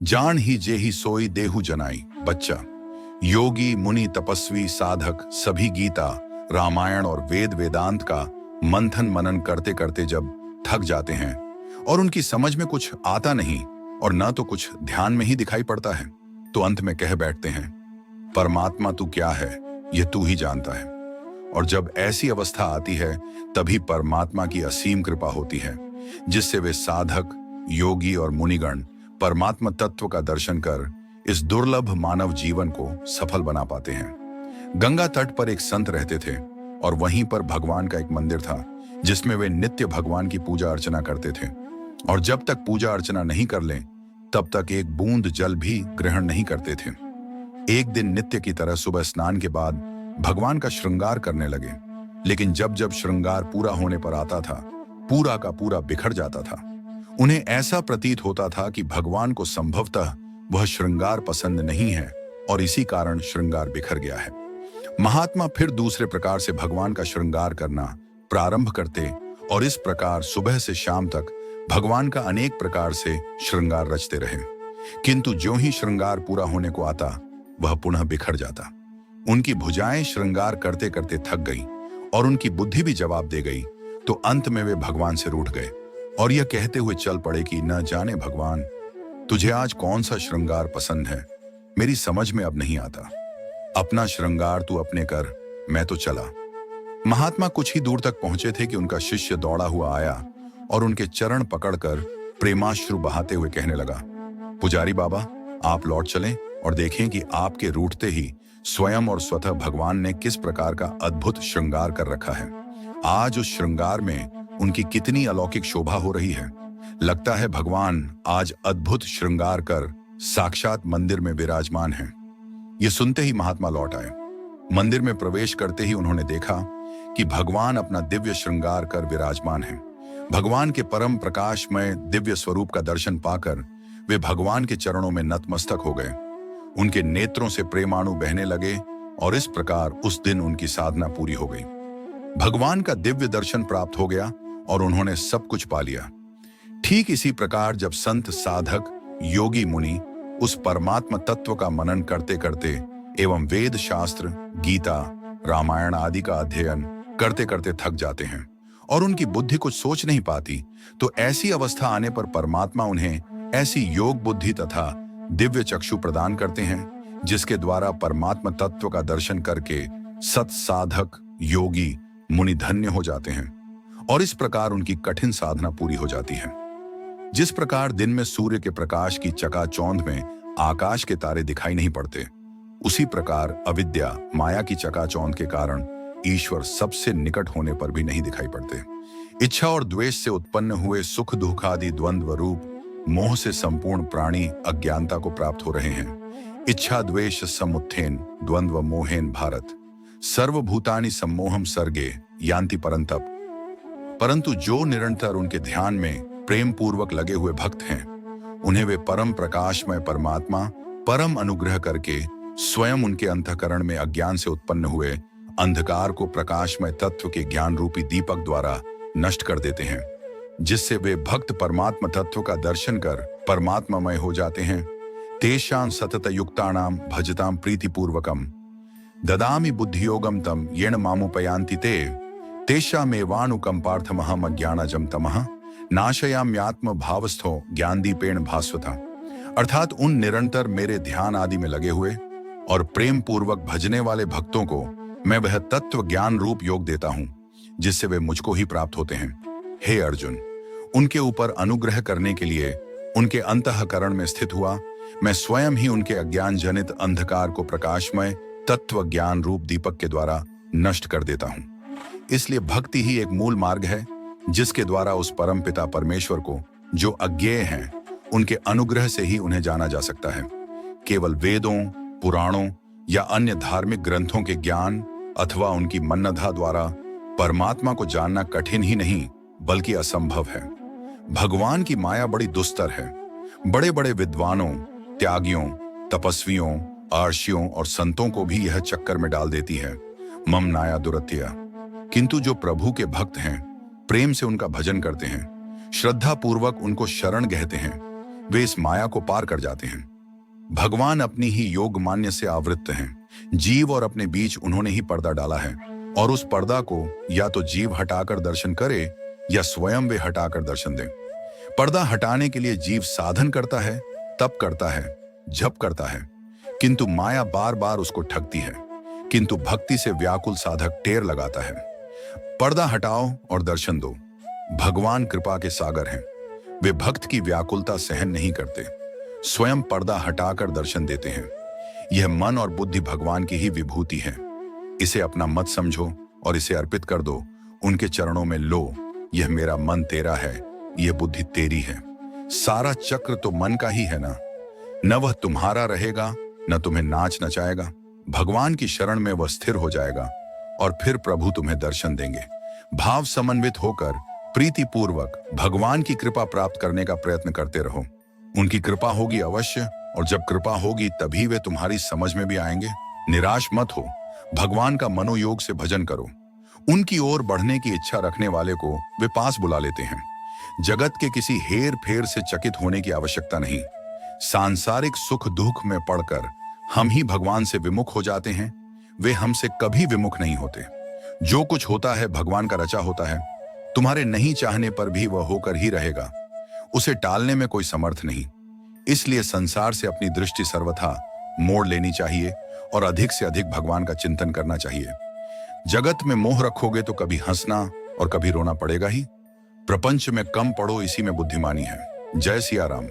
जान ही जेहि सोई देहु जनाई। बच्चा, योगी मुनि तपस्वी साधक सभी गीता, रामायण और वेद वेदांत का मंथन मनन करते करते जब थक जाते हैं और उनकी समझ में कुछ आता नहीं और न तो कुछ ध्यान में ही दिखाई पड़ता है, तो अंत में कह बैठते हैं, परमात्मा तू क्या है, ये तू ही जानता है। और जब ऐसी अवस्था आती है तभी परमात्मा की असीम कृपा होती है, जिससे वे साधक, योगी और मुनिगण परमात्मा तत्व का दर्शन कर इस दुर्लभ मानव जीवन को सफल बना पाते हैं। गंगा तट पर एक संत रहते थे और वहीं पर भगवान का एक मंदिर था, जिसमें वे नित्य भगवान की पूजा अर्चना करते थे और जब तक पूजा अर्चना नहीं कर लें तब तक एक बूंद जल भी ग्रहण नहीं करते थे। एक दिन नित्य की तरह सुबह स्नान के बाद भगवान का श्रृंगार करने लगे, लेकिन जब जब श्रृंगार पूरा होने पर आता था, पूरा का पूरा बिखर जाता था। उन्हें ऐसा प्रतीत होता था कि भगवान को संभवतः वह श्रृंगार पसंद नहीं है और इसी कारण श्रृंगार बिखर गया है। महात्मा फिर दूसरे प्रकार से भगवान का श्रृंगार करना प्रारंभ करते और इस प्रकार सुबह से शाम तक भगवान का अनेक प्रकार से श्रृंगार रचते रहे, किंतु ज्यों ही श्रृंगार पूरा होने को आता वह पुनः बिखर जाता। उनकी भुजाएं श्रृंगार करते करते थक गई और उनकी बुद्धि भी जवाब दे गई, तो अंत में वे भगवान से रूठ गए और यह कहते हुए चल पड़े कि न जाने भगवान, तुझे आज कौन सा श्रृंगार पसंद है, मेरी समझ में अब नहीं आता। अपना श्रृंगार तू अपने कर, मैं तो चला। महात्मा कुछ ही दूर तक पहुंचे थे कि उनका शिष्य दौड़ा हुआ आया और उनके चरण पकड़कर प्रेमाश्रु बहाते हुए कहने लगा, पुजारी बाबा, आप लौट चलें और देखें कि आपके रूठते ही स्वयं और स्वतः भगवान ने किस प्रकार का अद्भुत श्रृंगार कर रखा है। आज उस श्रृंगार में उनकी कितनी अलौकिक शोभा हो रही है। लगता है भगवान आज अद्भुत श्रृंगार कर साक्षात मंदिर में विराजमान हैं। ये सुनते ही महात्मा लौट आए। मंदिर में प्रवेश करते ही उन्होंने देखा कि भगवान अपना दिव्य श्रृंगार कर विराजमान हैं। भगवान के परम प्रकाशमय दिव्य स्वरूप का दर्शन पाकर वे भगवान के चरणों में नतमस्तक हो गए। उनके नेत्रों से प्रेमाणु बहने लगे और इस प्रकार उस दिन उनकी साधना पूरी हो गई। भगवान का दिव्य दर्शन प्राप्त हो गया और उन्होंने सब कुछ पा लिया। ठीक इसी प्रकार जब संत, साधक, योगी, मुनि उस परमात्मा तत्व का मनन करते करते एवं वेद शास्त्र, गीता, रामायण आदि का अध्ययन करते करते थक जाते हैं और उनकी बुद्धि कुछ सोच नहीं पाती, तो ऐसी अवस्था आने पर परमात्मा उन्हें ऐसी योग बुद्धि तथा दिव्य चक्षु प्रदान करते हैं, जिसके द्वारा परमात्मा तत्व का दर्शन करके सत साधक, योगी, मुनि धन्य हो जाते हैं और इस प्रकार उनकी कठिन साधना पूरी हो जाती है। जिस प्रकार दिन में सूर्य के प्रकाश की चकाचौंध में आकाश के तारे दिखाई नहीं पड़ते, उसी प्रकार अविद्या, माया की चकाचौंध के कारण ईश्वर सबसे निकट होने पर भी नहीं दिखाई पड़ते। इच्छा और द्वेष से उत्पन्न हुए सुख दुख आदि द्वंद्व रूप मोह से संपूर्ण प्राणी अज्ञानता को प्राप्त हो रहे हैं। इच्छा द्वेष समुत्थेन द्वंद्व मोहेन भारत सर्वभूतानि सम्मोहम सर्गे यान्ति परंतप। परंतु जो निरंतर उनके ध्यान में प्रेम पूर्वक लगे हुए भक्त हैं, उन्हें वे परम प्रकाशमय परमात्मा परम अनुग्रह करके स्वयं उनके अंतःकरण में अज्ञान से उत्पन्न हुए अंधकार को प्रकाशमय तत्व के ज्ञान रूपी दीपक द्वारा नष्ट कर देते हैं, जिससे वे भक्त परमात्मा तत्व का दर्शन कर परमात्मामय हो जाते हैं। तेषां सतत युक्तानां भजतां प्रीतिपूर्वकम ददामि बुद्धियोगम तम येन मामुपयान्ति ते तेषामेवानुकं पार्थमहम् अज्ञानजं तमः नाशयाम्यात्म भावस्थो ज्ञानदीपेन भास्वता। अर्थात उन निरंतर मेरे ध्यान आदि में लगे हुए और प्रेम पूर्वक भजने वाले भक्तों को मैं वह तत्व ज्ञान रूप योग देता हूं, जिससे वे मुझको ही प्राप्त होते हैं। हे अर्जुन, उनके ऊपर अनुग्रह करने के लिए उनके अंतःकरण में स्थित हुआ मैं स्वयं ही उनके अज्ञान जनित अंधकार को प्रकाशमय तत्व ज्ञान रूप दीपक के द्वारा नष्ट कर देता हूं। इसलिए भक्ति ही एक मूल मार्ग है, जिसके द्वारा उस परम पिता परमेश्वर को, जो अज्ञेय हैं, उनके अनुग्रह से ही उन्हें जाना जा सकता है। केवल वेदों, पुराणों या अन्य धार्मिक ग्रंथों के ज्ञान अथवा उनकी मन्नधा द्वारा परमात्मा को जानना कठिन ही नहीं बल्कि असंभव है। भगवान की माया बड़ी दुस्तर है। बड़े बड़े विद्वानों, त्यागियों, तपस्वियों, आर्षियों और संतों को भी यह चक्कर में डाल देती है, मम नाया दुरत्या। किंतु जो प्रभु के भक्त हैं, प्रेम से उनका भजन करते हैं, श्रद्धा पूर्वक उनको शरण कहते हैं, वे इस माया को पार कर जाते हैं। भगवान अपनी ही योग मान्य से आवृत्त हैं। जीव और अपने बीच उन्होंने ही पर्दा डाला है, और उस पर्दा को या तो जीव हटाकर दर्शन करे या स्वयं वे हटाकर दर्शन दें। पर्दा हटाने के लिए जीव साधन करता है, तप करता है, जप करता है, किंतु माया बार बार उसको ठगती है। किंतु भक्ति से व्याकुल साधक टेर लगाता है। पर्दा हटाओ और दर्शन दो। भगवान कृपा के सागर हैं। वे भक्त की व्याकुलता सहन नहीं करते, स्वयं पर्दा हटाकर दर्शन देते हैं। यह मन और बुद्धि भगवान की ही विभूति है। इसे अपना मत समझो और इसे अर्पित कर दो। उनके चरणों में लो, यह मेरा मन तेरा है, यह बुद्धि तेरी है। सारा चक्र तो मन का ही है ना। न वह तुम्हारा रहेगा, न तुम्हें नाच नचाएगा। भगवान की शरण में वह स्थिर हो जाएगा और फिर प्रभु तुम्हें दर्शन देंगे। भाव समन्वित होकर प्रीतिपूर्वक भगवान की कृपा प्राप्त करने का प्रयत्न करते रहो। उनकी कृपा होगी अवश्य, और जब कृपा होगी तभी वे तुम्हारी समझ में भी आएंगे। निराश मत हो, भगवान का मनोयोग से भजन करो। उनकी ओर बढ़ने की इच्छा रखने वाले को वे पास बुला लेते हैं। जगत के किसी हेर फेर से चकित होने की आवश्यकता नहीं। सांसारिक सुख दुख में पड़कर हम ही भगवान से विमुख हो जाते हैं, वे हमसे कभी विमुख नहीं होते। जो कुछ होता है भगवान का रचा होता है। तुम्हारे नहीं चाहने पर भी वह होकर ही रहेगा, उसे टालने में कोई समर्थ नहीं। इसलिए संसार से अपनी दृष्टि सर्वथा मोड़ लेनी चाहिए और अधिक से अधिक भगवान का चिंतन करना चाहिए। जगत में मोह रखोगे तो कभी हंसना और कभी रोना पड़ेगा ही। प्रपंच में कम पड़ो, इसी में बुद्धिमानी है। जय सिया राम।